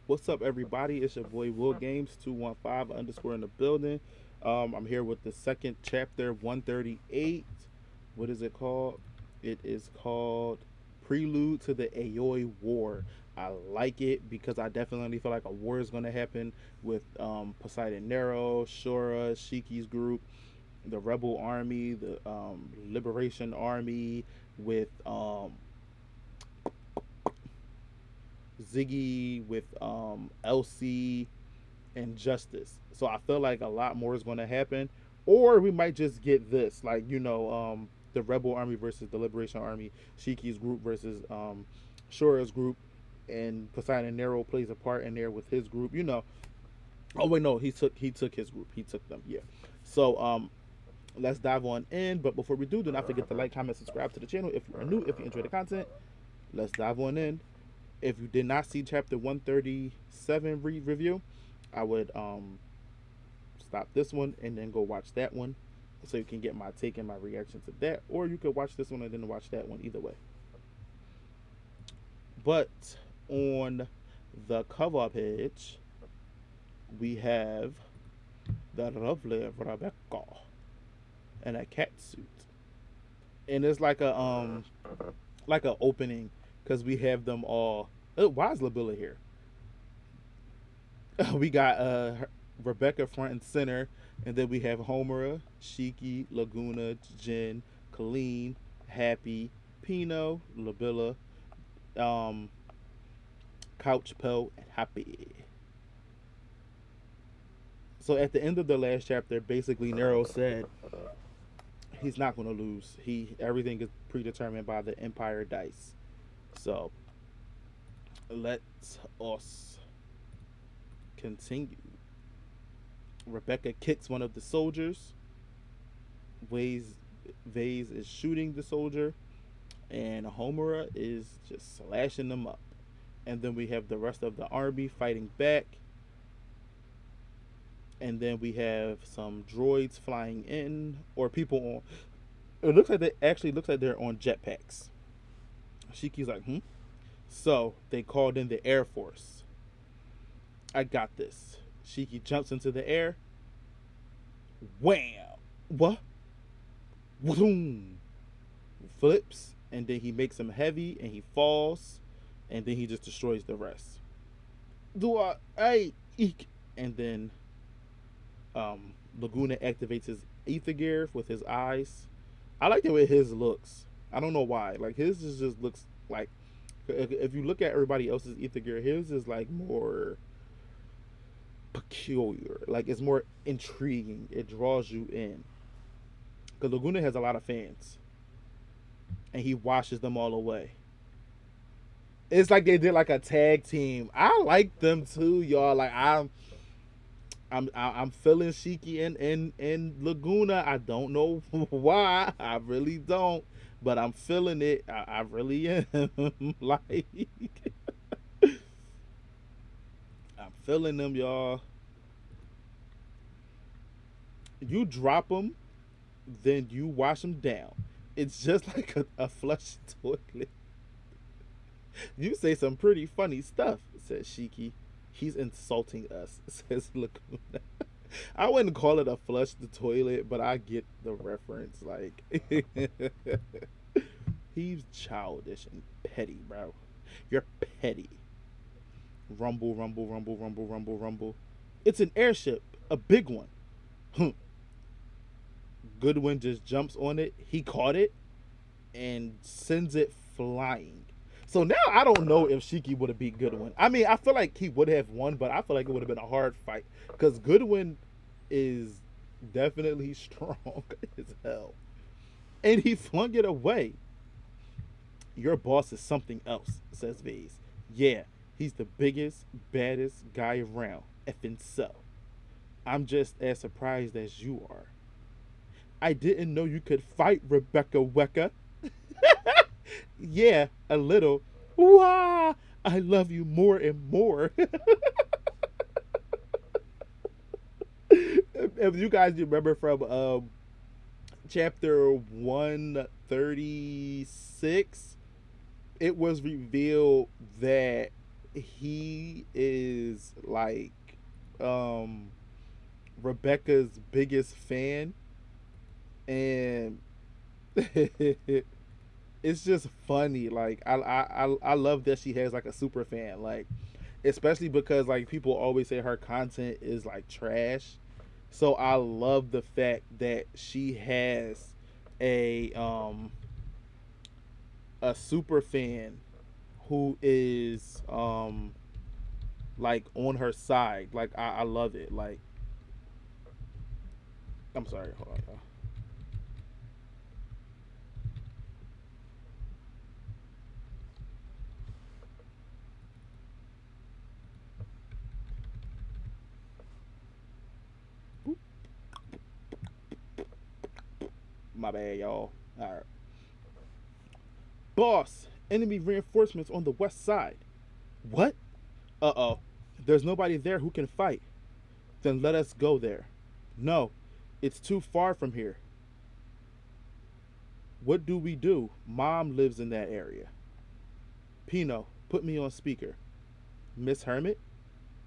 What's up, everybody? It's your boy Will Games 215 underscore in the building. I'm here with the second chapter 138. What is it called? It is called Prelude to the Aoi War. I like it because I definitely feel like a war is going to happen with Poseidon Nero, Shura, Shiki's group, the Rebel Army, the Liberation Army, with Ziggy, with Elsie, and Justice. So I feel like a lot more is going to happen, or we might just get this, like the Rebel Army versus the Liberation Army, Shiki's group versus Shora's group, and Poseidon Nero plays a part in there with his group. Oh wait, no, he took his group. He took them. Yeah. So let's dive on in. But before we do not forget to like, comment, subscribe to the channel if you are new. If you enjoy the content, let's dive on in. If you did not see chapter 137 review, I would stop this one and then go watch that one so you can get my take and my reaction to that, or you could watch this one and then watch that one. Either way. But on the cover page, we have the lovely Rebecca in a cat suit, and it's like a opening because we have them all. Why is Labilla here? We got Rebecca front and center, and then we have Homura, Shiki, Laguna, Jin, Colleen, Happy, Pino, Labilla, um, Couch Pel, and Happy. So at the end of the last chapter, basically Nero said he's not going to lose. Everything is predetermined by the Empire dice. So let us continue. Rebecca kicks one of the soldiers. Vase is shooting the soldier, and Homura is just slashing them up. And then we have the rest of the army fighting back. And then we have some droids flying in, or people on. It looks like they're on jetpacks. Shiki's like, hmm. So they called in the Air Force. I got this. Shiki jumps into the air. Wham! What? Boom! Flips, and then he makes him heavy, and he falls, and then he just destroys the rest. Do I? Hey, eek! And then Laguna activates his ether gear with his eyes. I like the way his looks. I don't know why. Like his just looks like, if you look at everybody else's ether gear, his is like more peculiar. Like it's more intriguing. It draws you in. Because Laguna has a lot of fans, and he washes them all away. It's like they did like a tag team. I like them too, y'all. Like I'm feeling Shiki and Laguna. I don't know why. I really don't, but I'm feeling it. I really am. Like I'm feeling them, y'all. You drop them, then you wash them down. It's just like a flush toilet. You say some pretty funny stuff, says Shiki. He's insulting us, says Laguna. I wouldn't call it a flush the toilet, but I get the reference. Like, he's childish and petty, bro. You're petty. Rumble, rumble, rumble, rumble, rumble, rumble. It's an airship, a big one. Goodwin just jumps on it. He caught it and sends it flying. So now I don't know if Shiki would have beat Goodwin. I mean, I feel like he would have won, but I feel like it would have been a hard fight because Goodwin is definitely strong as hell. And he flung it away. Your boss is something else, says Vase. Yeah, he's the biggest, baddest guy around. Effing so. I'm just as surprised as you are. I didn't know you could fight, Rebecca Weka. Yeah, a little. Wah! I love you more and more. If you guys remember from chapter 136, it was revealed that he is like um Rebecca's biggest fan, and it's just funny. Like I love that she has like a super fan. Like especially because like people always say her content is like trash. So I love the fact that she has a um a super fan who is like on her side. Like I love it. Like I'm sorry, hold on. My bad, y'all. All right. Boss, enemy reinforcements on the west side. What? Uh oh. There's nobody there who can fight. Then let us go there. No, it's too far from here. What do we do? Mom lives in that area. Pino, put me on speaker. Miss Hermit?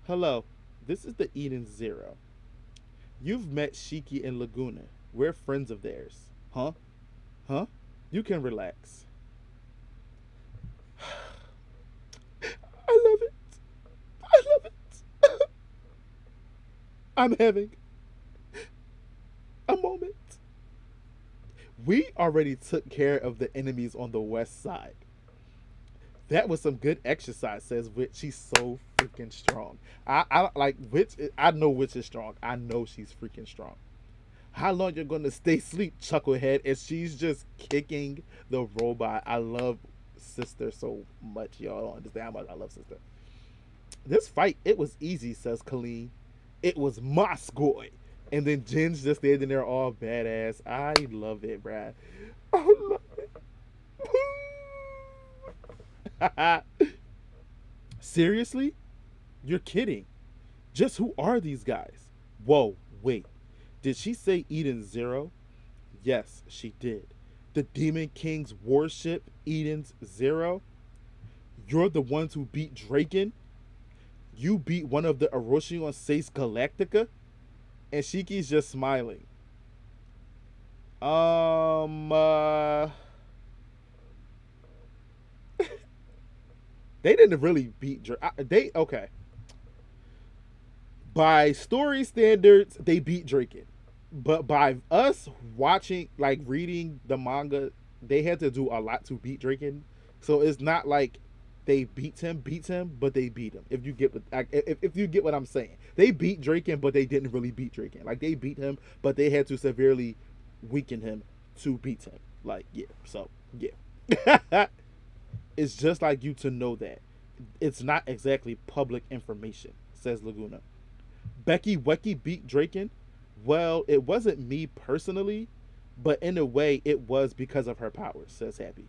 Hello, this is the Eden Zero. You've met Shiki and Laguna. We're friends of theirs. Huh? Huh? You can relax. I love it. I love it. I'm having a moment. We already took care of the enemies on the west side. That was some good exercise, says Witch. She's so freaking strong. I like Witch. I know Witch is strong. I know she's freaking strong. How long you're gonna stay asleep, Chucklehead? And she's just kicking the robot. I love Sister so much. Y'all don't understand how much I love Sister. This fight, it was easy, says Colleen. It was Moscow. And then Jin's just standing there all badass. I love it, Brad. I love it. Seriously? You're kidding. Just who are these guys? Whoa, wait. Did she say Eden Zero? Yes, she did. The Demon King's warship, Eden's Zero? You're the ones who beat Draken? You beat one of the Erosion Seis Galactica? And Shiki's just smiling. Um, uh, they didn't really beat Draken. They, okay. By story standards, they beat Draken. But by us watching, like reading the manga, they had to do a lot to beat Draken. So it's not like they beats him, but they beat him. If you get what if you get what I'm saying, they beat Draken, but they didn't really beat Draken. Like they beat him, but they had to severely weaken him to beat him. Like yeah, so yeah, it's just like you to know that it's not exactly public information, says Laguna. Becky Wecky beat Draken. Well, it wasn't me personally, but in a way, it was because of her powers, says Happy.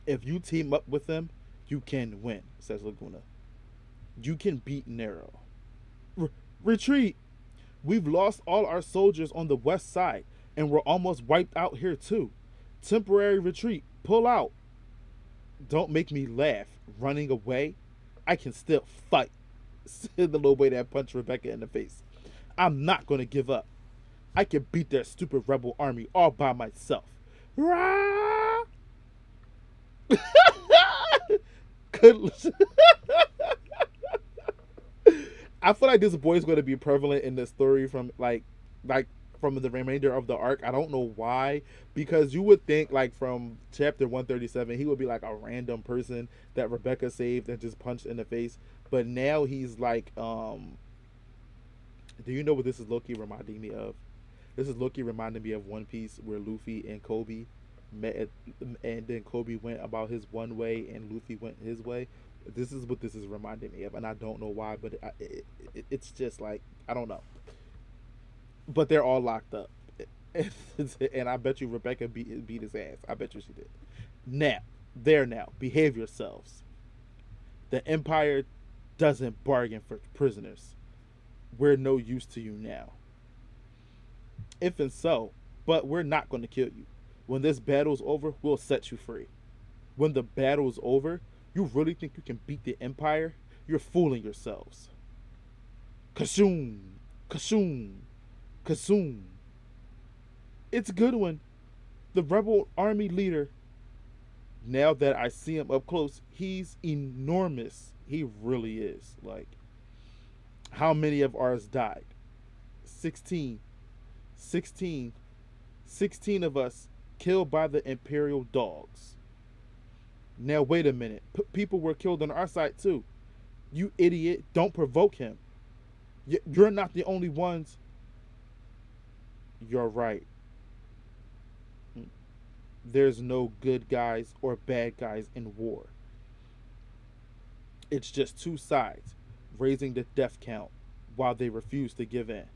If you team up with them, you can win, says Laguna. You can beat Nero. Retreat! We've lost all our soldiers on the west side, and we're almost wiped out here too. Temporary retreat. Pull out. Don't make me laugh. Running away? I can still fight, said the little boy that punched Rebecca in the face. I'm not gonna give up. I can beat their stupid rebel army all by myself. Rah! I feel like this boy is going to be prevalent in the story from like from the remainder of the arc. I don't know why, because you would think like from chapter 137 he would be like a random person that Rebecca saved and just punched in the face. But now he's like, do you know what this is low-key reminding me of? This is low-key reminding me of One Piece, where Luffy and Kobe met, and then Kobe went about his one way and Luffy went his way. This is what this is reminding me of, and I don't know why, but it's just like I don't know. But they're all locked up, and I bet you Rebecca beat his ass. I bet you she did. Now, there now, behave yourselves. The Empire doesn't bargain for prisoners. We're no use to you now. If and so, but we're not going to kill you. When this battle's over, we'll set you free. When the battle's over, You really think you can beat the Empire? You're fooling yourselves. Kashoom, Kashoom, Kashoom. It's Goodwin, the rebel army leader. Now that I see him up close, he's enormous. He really is. Like, how many of ours died? 16. 16. 16 of us killed by the Imperial dogs. Now, wait a minute. People were killed on our side, too. You idiot. Don't provoke him. You're not the only ones. You're right. There's no good guys or bad guys in war. It's just two sides raising the death count while they refuse to give in.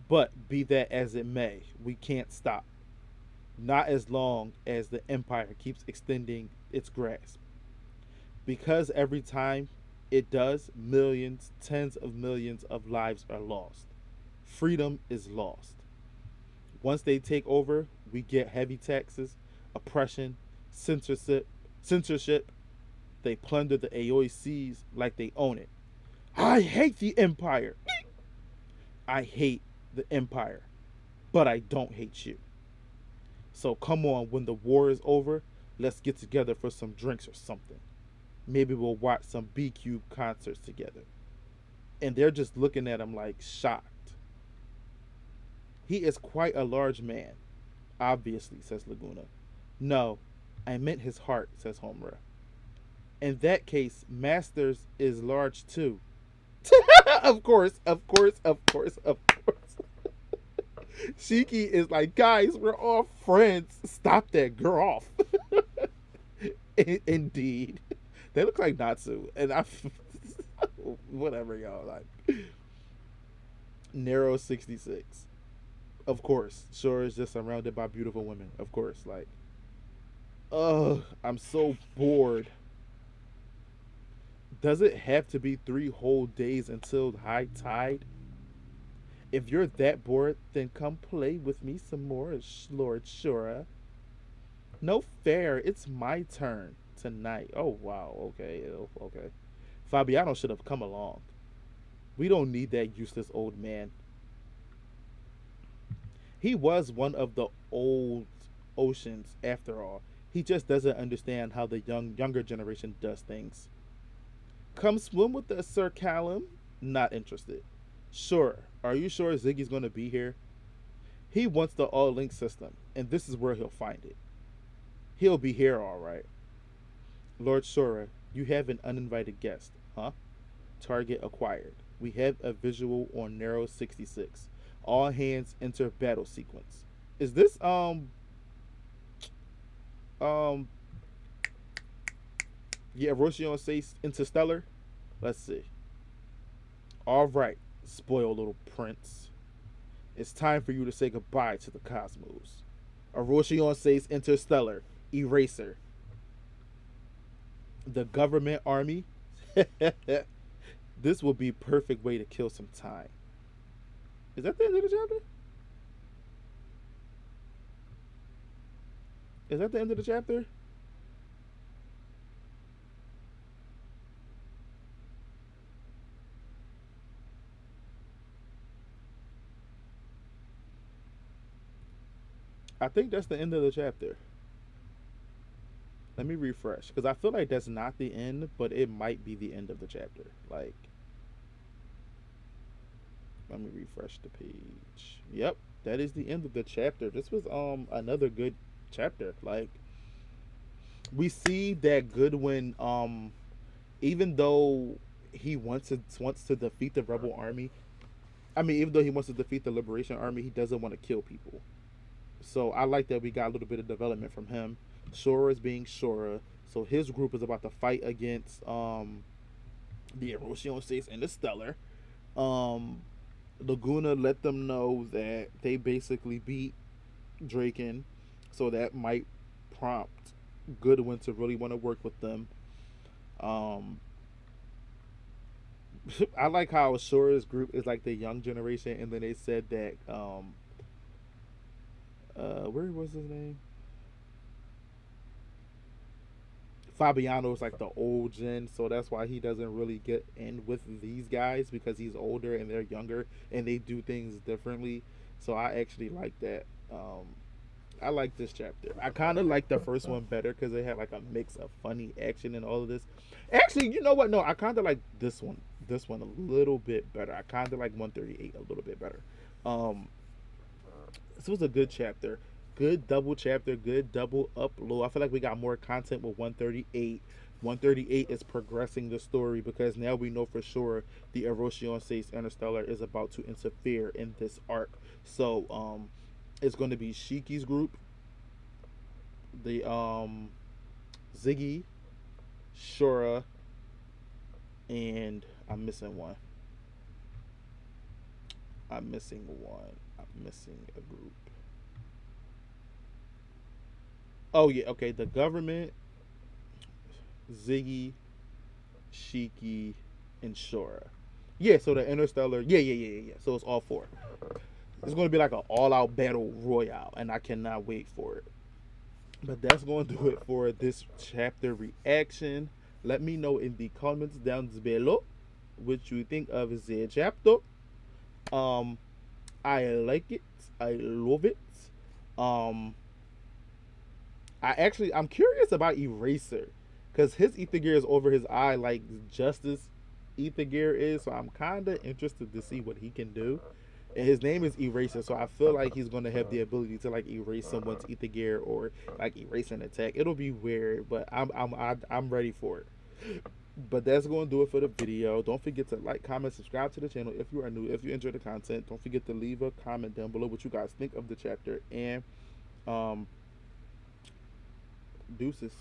But be that as it may, we can't stop. Not as long as the Empire keeps extending its grasp. Because every time it does, millions, tens of millions of lives are lost. Freedom is lost. Once they take over, we get heavy taxes, oppression, censorship. They plunder the Aoi seas like they own it. I hate the Empire. I hate the Empire, but I don't hate you. So come on, when the war is over, let's get together for some drinks or something. Maybe we'll watch some B Cube concerts together. And they're just looking at him like shocked. He is quite a large man, obviously, says Laguna. No, I meant his heart, says Homura. In that case, Masters is large too. Of course, of course, of course, of course. Shiki is like, guys, we're all friends. Stop that. Girl off. Indeed. They look like Natsu. And I. Whatever, y'all. Like. Nero 66. Of course. Sure is just surrounded by beautiful women. Of course. Like. Ugh. I'm so bored. Does it have to be 3 whole days until high tide? If you're that bored, then come play with me some more, Lord Shura. No fair. It's my turn tonight. Oh, wow. Okay. Okay. Fabiano should have come along. We don't need that useless old man. He was one of the old oceans, after all. He just doesn't understand how the younger generation does things. Come swim with us, Sir Callum. Not interested. Sure. Are you sure Ziggy's going to be here? He wants the all link system, and this is where he'll find it. He'll be here, all right. Lord Shura, you have an uninvited guest, huh? Target acquired. We have a visual on Nero 66. All hands enter battle sequence. Is this um yeah, Rochion says Interstellar? Let's see. All right, spoiled little prince. It's time for you to say goodbye to the cosmos. Rochion says Interstellar. Eraser. The government army. This will be perfect way to kill some time. Is that the end of the chapter? Is that the end of the chapter? I think that's the end of the chapter. Let me refresh because I feel like that's not the end, but it might be the end of the chapter. Like, let me refresh the page. Yep, that is the end of the chapter. This was another good chapter. Like, we see that Goodwin even though he wants to defeat the rebel army. I mean, even though he wants to defeat the liberation army, he doesn't want to kill people. So I like that we got a little bit of development from him. Shora is being Shora, so his group is about to fight against the Erosion States and the Stellar. Um, Laguna let them know that they basically beat Draken, so that might prompt Goodwin to really want to work with them. Um, I like how Shora's group is like the young generation, and then they said that where was his name? Fabiano is like the old gen, so that's why he doesn't really get in with these guys because he's older and they're younger and they do things differently. So I actually like that. I like this chapter. I kind of like the first one better because it had like a mix of funny action and all of this. Actually, you know what? No, I kind of like this one. This one a little bit better. I kind of like 138 a little bit better. Um, this was a good chapter. Good double chapter. Good double upload. I feel like we got more content with 138. 138 is progressing the story because now we know for sure the Erosion Sace Interstellar is about to interfere in this arc. So it's going to be Shiki's group, the Ziggy, Shura, and I'm missing one. I'm missing one. I'm missing a group. Oh yeah, okay. The government, Ziggy, Shiki, and Shura. Yeah, so the Interstellar. Yeah. So it's all four. It's going to be like an all-out battle royale, and I cannot wait for it. But that's going to do it for this chapter reaction. Let me know in the comments down below what you think of the chapter. Um, I like it. I love it. Um, I'm curious about Eraser, cause his ether gear is over his eye like Justice ether gear is. So I'm kind of interested to see what he can do. And his name is Eraser, so I feel like he's gonna have the ability to like erase someone's ether gear or like erase an attack. It'll be weird, but I'm ready for it. But that's going to do it for the video. Don't forget to like, comment, subscribe to the channel if you are new. If you enjoy the content, don't forget to leave a comment down below what you guys think of the chapter. And deuces.